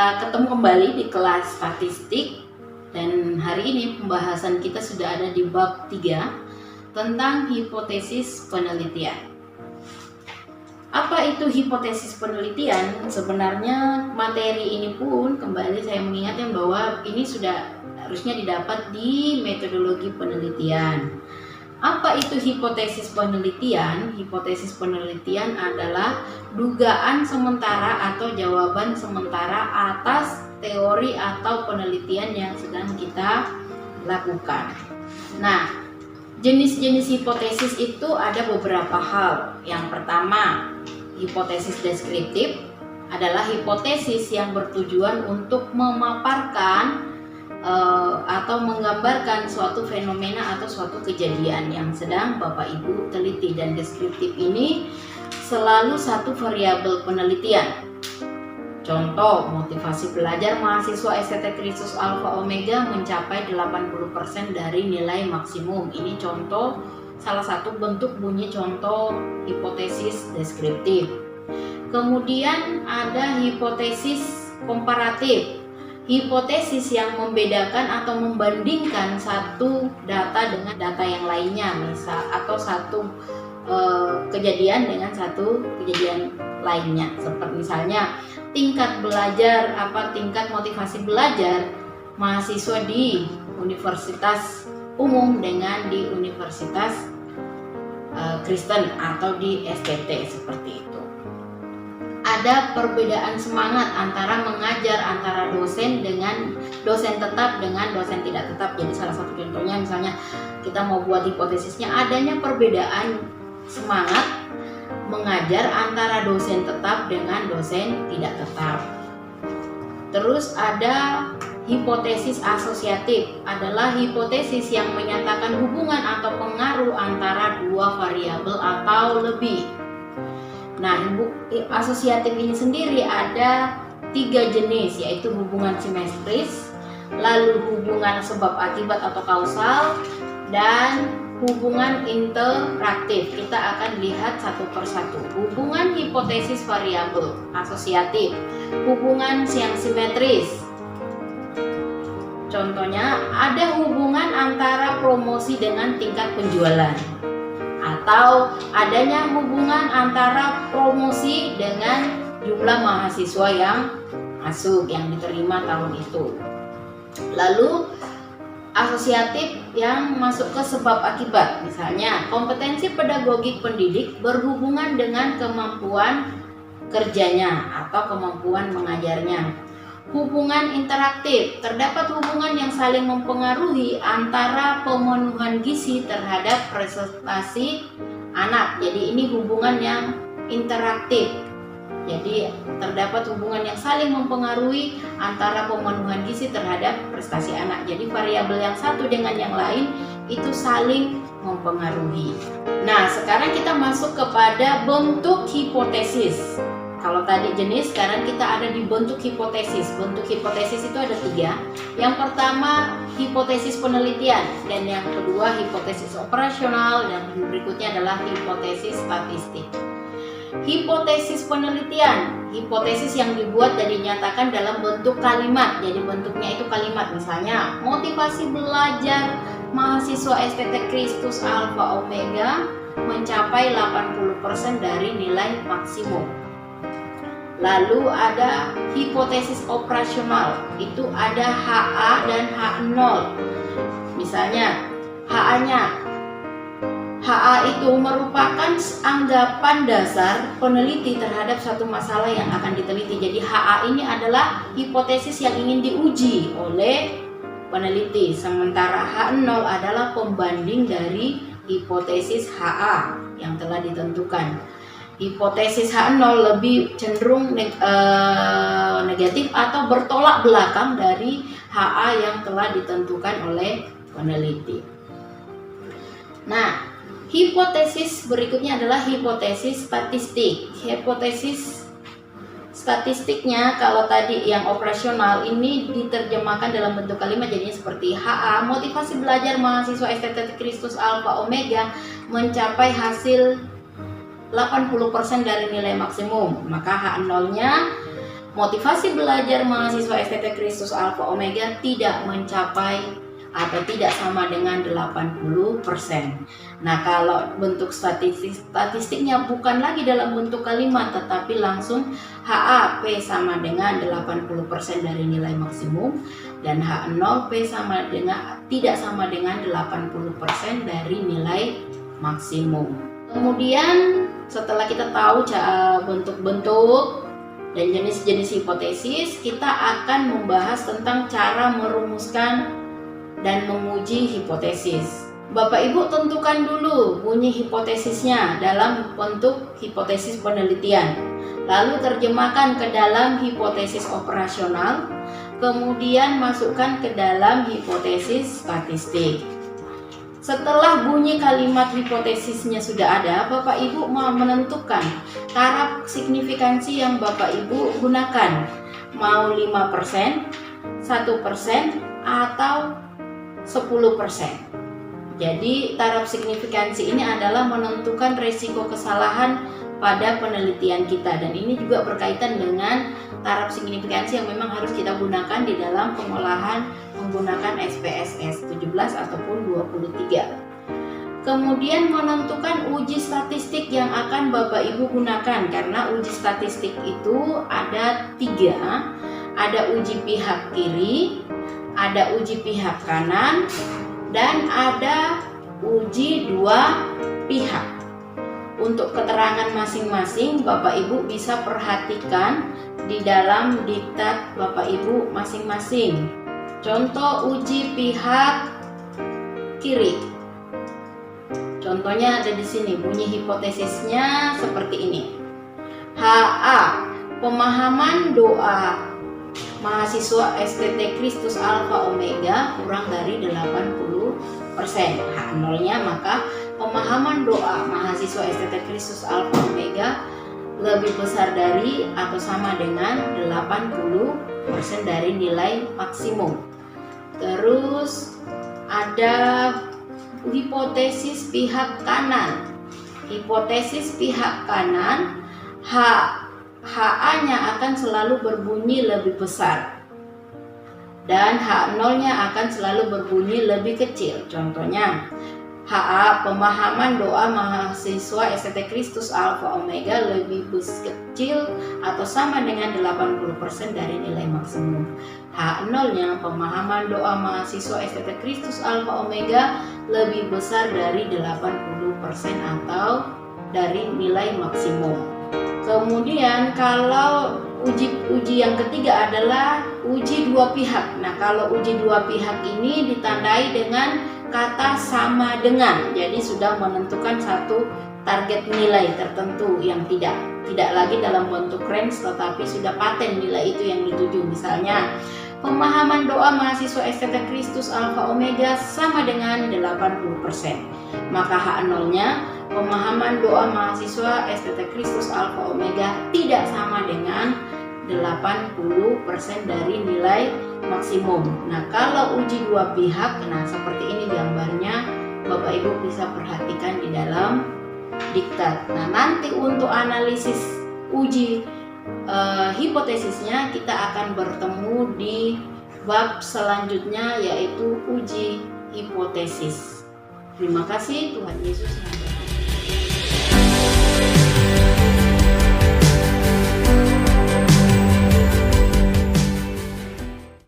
Kita ketemu kembali di kelas statistik dan hari ini pembahasan kita sudah ada di bab 3 tentang hipotesis penelitian. Apa itu hipotesis penelitian? Sebenarnya materi ini pun kembali saya mengingatkan bahwa ini sudah harusnya didapat di metodologi penelitian. Apa itu hipotesis penelitian? Hipotesis penelitian adalah dugaan sementara atau jawaban sementara atas teori atau penelitian yang sedang kita lakukan. Nah, jenis-jenis hipotesis itu ada beberapa hal. Yang pertama, hipotesis deskriptif adalah hipotesis yang bertujuan untuk memaparkan atau menggambarkan suatu fenomena atau suatu kejadian yang sedang Bapak Ibu teliti, dan deskriptif ini selalu satu variabel penelitian. Contoh, motivasi belajar mahasiswa STT Kristus Alfa Omega mencapai 80% dari nilai maksimum. Ini contoh, salah satu bentuk bunyi contoh hipotesis deskriptif. Kemudian ada hipotesis komparatif. Hipotesis yang membedakan atau membandingkan satu data dengan data yang lainnya, misal atau satu kejadian dengan satu kejadian lainnya. Seperti misalnya tingkat motivasi belajar mahasiswa di universitas umum dengan di universitas Kristen atau di STT, seperti itu. Ada perbedaan semangat antara mengajar antara dosen tetap dengan dosen tidak tetap. Jadi salah satu contohnya misalnya kita mau buat hipotesisnya adanya perbedaan semangat mengajar antara dosen tetap dengan dosen tidak tetap. Terus ada hipotesis asosiatif, adalah hipotesis yang menyatakan hubungan atau pengaruh antara dua variabel atau lebih. Nah, asosiatif ini sendiri ada 3 jenis, yaitu hubungan simetris, lalu hubungan sebab akibat atau kausal, dan hubungan interaktif. Kita akan lihat satu persatu. Hubungan hipotesis variabel asosiatif, hubungan yang simetris. Contohnya ada hubungan antara promosi dengan tingkat penjualan, atau adanya hubungan antara promosi dengan jumlah mahasiswa yang masuk, yang diterima tahun itu. Lalu asosiatif yang masuk ke sebab akibat, misalnya kompetensi pedagogik pendidik berhubungan dengan kemampuan kerjanya atau kemampuan mengajarnya. Hubungan interaktif, terdapat hubungan yang saling mempengaruhi antara pemenuhan gizi terhadap prestasi anak. Jadi ini hubungan yang interaktif. Jadi terdapat hubungan yang saling mempengaruhi antara pemenuhan gizi terhadap prestasi anak. Jadi variabel yang satu dengan yang lain itu saling mempengaruhi. Nah, sekarang kita masuk kepada bentuk hipotesis. Kalau tadi jenis, sekarang kita ada di bentuk hipotesis. Bentuk hipotesis itu ada 3. Yang pertama hipotesis penelitian, dan yang kedua hipotesis operasional, dan berikutnya adalah hipotesis statistik. Hipotesis penelitian, hipotesis yang dibuat dan dinyatakan dalam bentuk kalimat. Jadi bentuknya itu kalimat, misalnya motivasi belajar mahasiswa STT Kristus Alfa Omega mencapai 80% dari nilai maksimum. Lalu ada hipotesis operasional, itu ada HA dan H0. Misalnya HA itu merupakan anggapan dasar peneliti terhadap suatu masalah yang akan diteliti. Jadi HA ini adalah hipotesis yang ingin diuji oleh peneliti, sementara H0 adalah pembanding dari hipotesis HA yang telah ditentukan. Hipotesis H0 lebih cenderung negatif atau bertolak belakang dari HA yang telah ditentukan oleh peneliti. Nah, hipotesis berikutnya adalah hipotesis statistik. Hipotesis statistiknya, kalau tadi yang operasional ini diterjemahkan dalam bentuk kalimat, jadinya seperti HA, motivasi belajar mahasiswa STT Kristus Alfa Omega mencapai hasil 80% dari nilai maksimum. Maka H0-nya motivasi belajar mahasiswa STT Kristus Alfa Omega tidak mencapai atau tidak sama dengan 80%. Nah, kalau bentuk statistiknya bukan lagi dalam bentuk kalimat tetapi langsung HAP sama dengan 80% dari nilai maksimum dan H0P tidak sama dengan 80% dari nilai maksimum. Kemudian setelah kita tahu bentuk-bentuk dan jenis-jenis hipotesis, kita akan membahas tentang cara merumuskan dan menguji hipotesis. Bapak Ibu tentukan dulu bunyi hipotesisnya dalam bentuk hipotesis penelitian. Lalu terjemahkan ke dalam hipotesis operasional, kemudian masukkan ke dalam hipotesis statistik. Setelah bunyi kalimat hipotesisnya sudah ada, Bapak Ibu mau menentukan taraf signifikansi yang Bapak Ibu gunakan. Mau 5%, 1%, atau 10%. Jadi taraf signifikansi ini adalah menentukan resiko kesalahan pada penelitian kita, dan ini juga berkaitan dengan taraf signifikansi yang memang harus kita gunakan di dalam pengolahan menggunakan SPSS 17 ataupun 23. Kemudian menentukan uji statistik yang akan Bapak Ibu gunakan, karena uji statistik itu ada 3, ada uji pihak kiri, ada uji pihak kanan, dan ada uji dua pihak. Untuk keterangan masing-masing Bapak Ibu bisa perhatikan di dalam diktat Bapak Ibu masing-masing. Contoh uji pihak kiri. Contohnya ada di sini, bunyi hipotesisnya seperti ini. HA, pemahaman doa mahasiswa STT Kristus Alfa Omega kurang dari 80%. H0-nya maka pemahaman doa mahasiswa STT Kristus Alfa Omega lebih besar dari atau sama dengan 80% dari nilai maksimum. Terus ada hipotesis pihak kanan. Hipotesis pihak kanan, HA-nya akan selalu berbunyi lebih besar dan H0-nya akan selalu berbunyi lebih kecil. Contohnya HA, pemahaman doa mahasiswa STT Kristus Alfa Omega lebih kecil atau sama dengan 80% dari nilai maksimum. H0-nya, pemahaman doa mahasiswa STT Kristus Alfa Omega lebih besar dari 80% atau dari nilai maksimum. Kemudian kalau uji yang ketiga adalah uji dua pihak. Nah, kalau uji dua pihak ini ditandai dengan kata sama dengan. Jadi sudah menentukan satu target nilai tertentu yang tidak lagi dalam bentuk range tetapi sudah paten nilai itu yang dituju. Misalnya pemahaman doa mahasiswa STT Kristus Alfa Omega sama dengan 80%. Maka H0-nya pemahaman doa mahasiswa STT Kristus Alfa Omega tidak sama dengan 80% dari nilai maksimum. Nah, kalau uji dua pihak, nah seperti ini gambarnya, Bapak Ibu bisa perhatikan di dalam diktat. Nah, nanti untuk analisis uji hipotesisnya kita akan bertemu di bab selanjutnya, yaitu uji hipotesis. Terima kasih, Tuhan Yesus memberkati.